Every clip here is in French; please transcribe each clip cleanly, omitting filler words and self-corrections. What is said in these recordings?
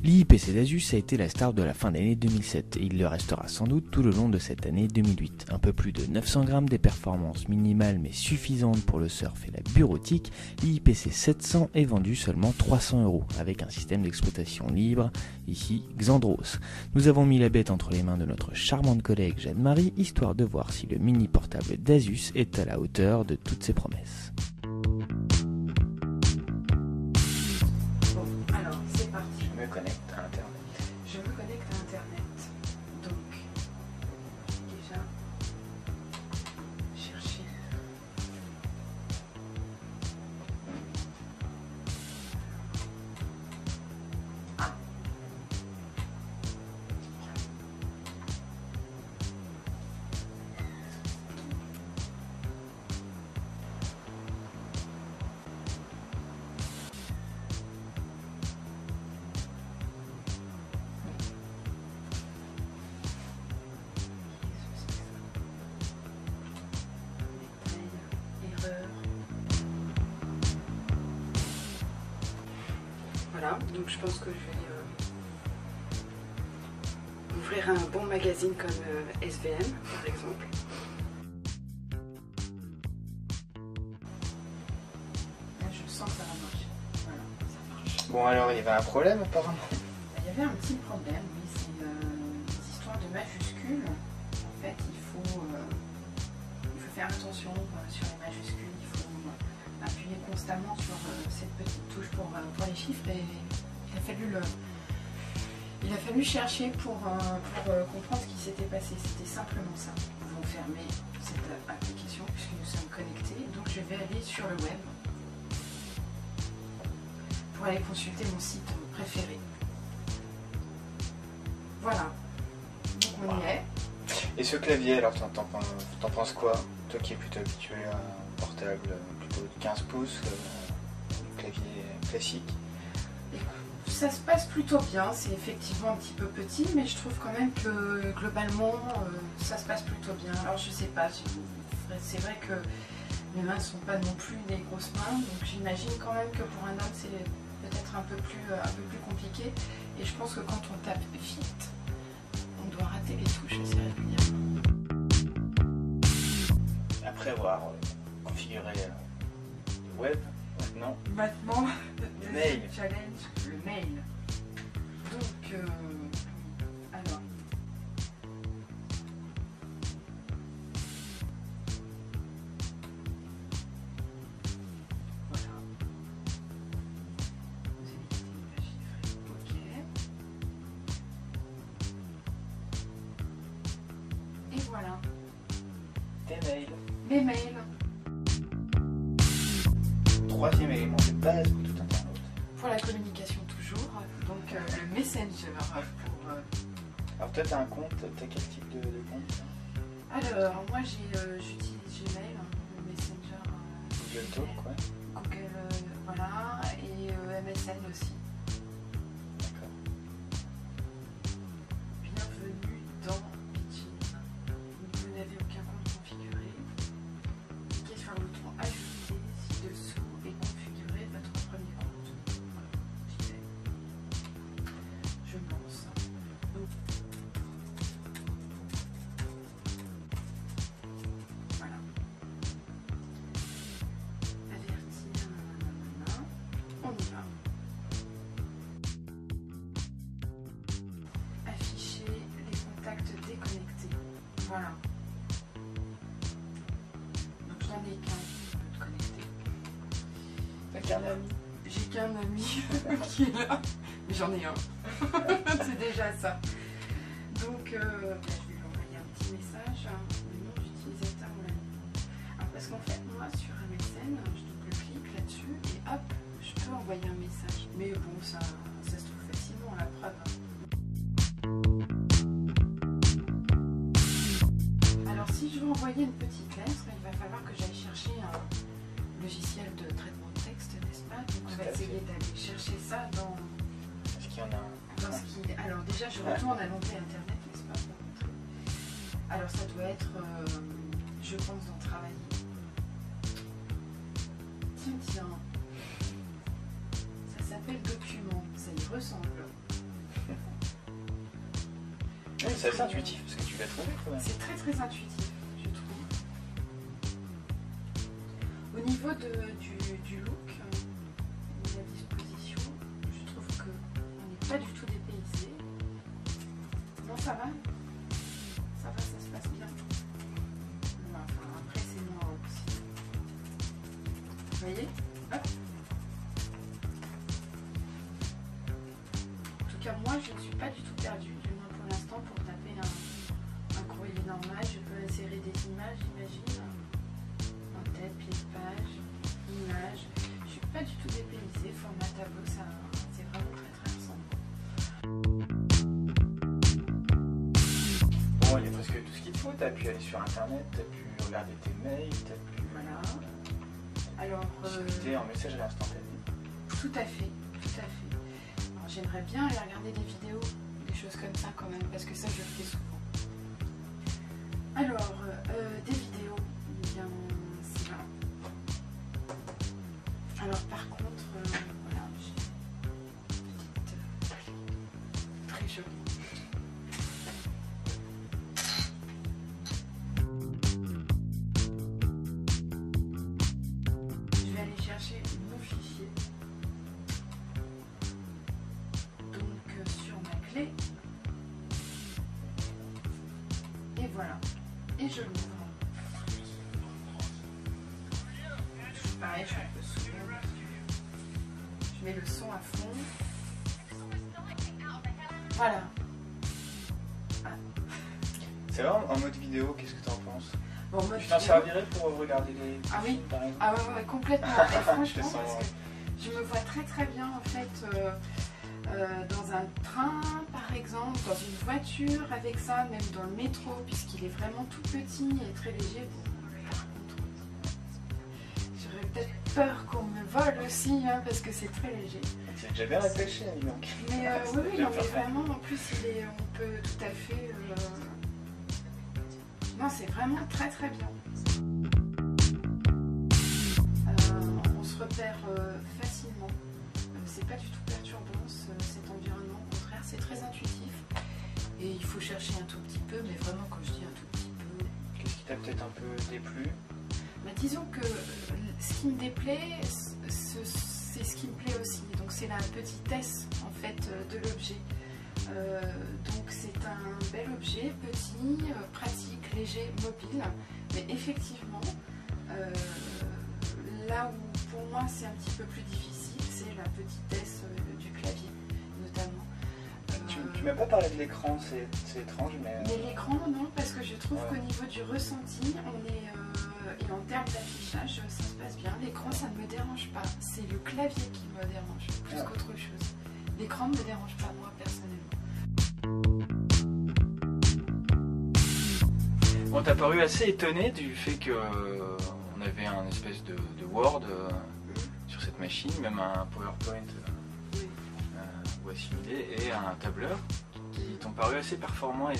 L'IIPC d'Asus a été la star de la fin d'année 2007 et il le restera sans doute tout le long de cette année 2008. Un peu plus de 900 grammes, des performances minimales mais suffisantes pour le surf et la bureautique, l'IIPC 700 est vendu seulement 300 € avec un système d'exploitation libre, ici Xandros. Nous avons mis la bête entre les mains de notre charmante collègue Jeanne-Marie, histoire de voir si le mini portable d'Asus est à la hauteur de toutes ses promesses. Je me connecte à Internet. Je me connecte à Internet. Donc, déjà, chercher. Ah. Voilà, donc je pense que je vais ouvrir un bon magazine comme SVM par exemple. Là je sens que ça va marcher. Voilà, ça marche. Bon alors il y avait un problème apparemment. Il y avait un petit problème, oui, c'est des histoires de majuscules. En fait il faut faire attention sur les majuscules, il faut appuyer constamment sur cette petite touche pour les chiffres et il a fallu chercher pour comprendre ce qui s'était passé. C'était simplement ça. Nous pouvons fermer cette application puisque nous sommes connectés. Donc je vais aller sur le web pour aller consulter mon site préféré. Voilà. Donc on y est. Et ce clavier alors t'en penses quoi? Toi qui es plutôt habitué à un portable plutôt de 15 pouces, clavier classique. Ça se passe plutôt bien, c'est effectivement un petit peu petit, mais je trouve quand même que globalement ça se passe plutôt bien. Alors je sais pas, c'est vrai que mes mains ne sont pas non plus des grosses mains, donc j'imagine quand même que pour un homme c'est peut-être un peu plus compliqué. Et je pense que quand on tape vite, on doit rater les touches assez régulièrement. Après avoir configuré le web, maintenant le mail. Challenge, le mail. Donc, alors. Voilà. Vous avez quitté la chiffre. Ok. Et voilà. Tes mails. Mes mails. Troisième élément de base pour tout internaute. Pour la communication toujours, donc le Messenger pour... Alors toi t'as un compte, t'as quel type de compte? Alors moi j'utilise Gmail, le Messenger Google Talk, quoi. Google, voilà, et MSN aussi. D'accord. Bienvenue dans Bitchin. Vous n'avez aucun compte configuré. Cliquez sur le bouton ajouter ci-dessous et configurez votre premier compte. Voilà, j'y vais. Je me lance. Donc, voilà. Avertir. On y va. Afficher les contacts déconnectés. Voilà. Donc j'en ai qu'un de connecté. T'as qu'un ami? J'ai qu'un ami qui est là, mais j'en ai un. C'est déjà ça. Donc je vais lui envoyer un petit message. Le nom d'utilisateur on l'a mis. Alors parce qu'en fait moi sur MSN, je double-clique là-dessus et hop, je peux envoyer un message. Mais bon, ça se trouve facilement, la preuve. Alors si je veux envoyer une petite lettre, il va falloir que j'aille chercher un logiciel de traitement de texte, n'est-ce pas? Donc on va essayer d'aller chercher ça dans... Est-ce qu'il y en a un? Dans ce qui... Alors déjà je retourne à l'onglet internet, n'est-ce pas, pour montrer. Alors ça doit être je pense d'en travailler. Tiens, ça s'appelle document, ça y ressemble. Oui, c'est assez intuitif parce que tu l'as trouvé quand même. C'est très très intuitif, je trouve. Au niveau du look, de la disposition, je trouve qu'on n'est pas du tout dépaysé. Non, ça va. Ça va, ça se passe bien. Bon, enfin, après, c'est moi aussi. Vous voyez? Hop. En tout cas, moi, je ne suis pas du tout perdue, du moins pour l'instant, pour taper un courrier normal. Je peux insérer des images, j'imagine. En tête, pied de page, images. Je ne suis pas du tout dépaysée. Format tableau, ça, c'est vraiment très très ressemblant. Bon, il y a presque tout ce qu'il te faut. Tu as pu aller sur internet, tu as pu regarder tes mails, tu as pu Alors, discuter en messagerie instantanée. tout à fait, tout à fait. Alors, j'aimerais bien aller regarder des vidéos, des choses comme ça quand même, parce que ça je le fais souvent. Alors, des vidéos, eh bien, c'est là. Alors par contre, voilà, j'ai une petite, très jolie. Je vais aller chercher mon fichier. Donc sur ma clé. Et voilà. Et je l'ouvre. Pareil, je suis un peu sourde. Je mets le son à fond. Voilà. C'est vrai, en mode vidéo, qu'est-ce que tu en penses? Bon, mode Tu t'en vidéo. servirais pour regarder les Ah oui. films, par exemple? Ah ouais, complètement. Et franchement, Je te sens, parce que je me vois très très bien en fait dans un train par exemple, dans une voiture avec ça, même dans le métro, puisqu'il est vraiment tout petit et très léger. Par contre, j'aurais peut-être peur qu'on me vole aussi, hein, parce que c'est très léger. C'est déjà bien réfléchi, dis donc. Mais Ça oui, doit oui, bien non, mais faire ça. vraiment, en plus, on peut tout à fait. Non, c'est vraiment très très bien. On se repère facilement. C'est pas du tout perturbant cet environnement, au contraire, c'est très intuitif. Et il faut chercher un tout petit peu, mais vraiment, quand je dis un tout petit peu. Qu'est-ce qui t'a peut-être un peu déplu? Bah, disons que ce qui me déplaît, c'est ce qui me plaît aussi. Donc c'est la petitesse en fait de l'objet. Donc c'est un bel objet, petit, pratique, léger, mobile. Mais effectivement, là où pour moi c'est un petit peu plus difficile, c'est la petitesse du clavier notamment. Tu m'as pas parlé de l'écran, c'est étrange, mais... Mais l'écran, non, parce que je trouve qu'au niveau du ressenti, on est... et en termes d'affichage, ça se passe bien. L'écran, ça ne me dérange pas. C'est le clavier qui me dérange, plus qu'autre chose. L'écran ne me dérange pas, moi, personnellement. Bon, t'as paru assez étonné du fait qu'on avait un espèce de Word sur cette machine, même un PowerPoint ou assimilé, et un tableur qui t'ont paru assez performants, et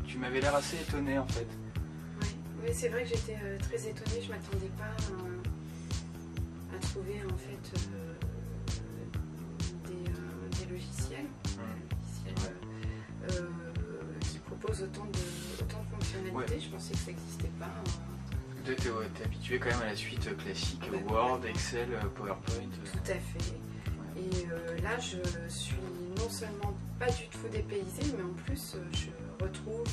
tu m'avais l'air assez étonné en fait. Oui, c'est vrai que j'étais très étonnée, je ne m'attendais pas à trouver en fait des logiciels, qui proposent autant de fonctionnalités. Je pensais que ça n'existait pas. T'es habitué quand même à la suite classique, Word, Excel, PowerPoint. Tout à fait. Et là, je suis non seulement pas du tout dépaysée, mais en plus, je retrouve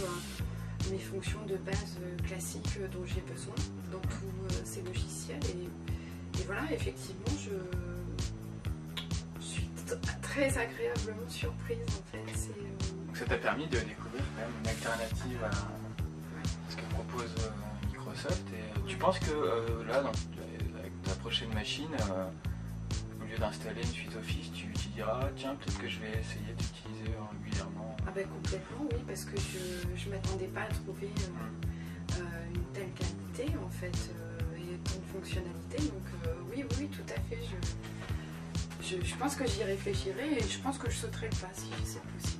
mes fonctions de base classiques dont j'ai besoin dans tous ces logiciels. Et voilà, effectivement, je suis très agréablement surprise en fait. Donc ça t'a permis de découvrir quand même une alternative à ce que propose Microsoft. Et tu penses que là, avec ta prochaine machine, au lieu d'installer une suite Office, tu diras tiens, peut-être que je vais essayer d'utiliser régulièrement? Ah ben complètement, oui, parce que je ne m'attendais pas à trouver une telle qualité en fait et tant de fonctionnalités. Donc oui, tout à fait. Je pense que j'y réfléchirai et je pense que je sauterai le pas si c'est possible.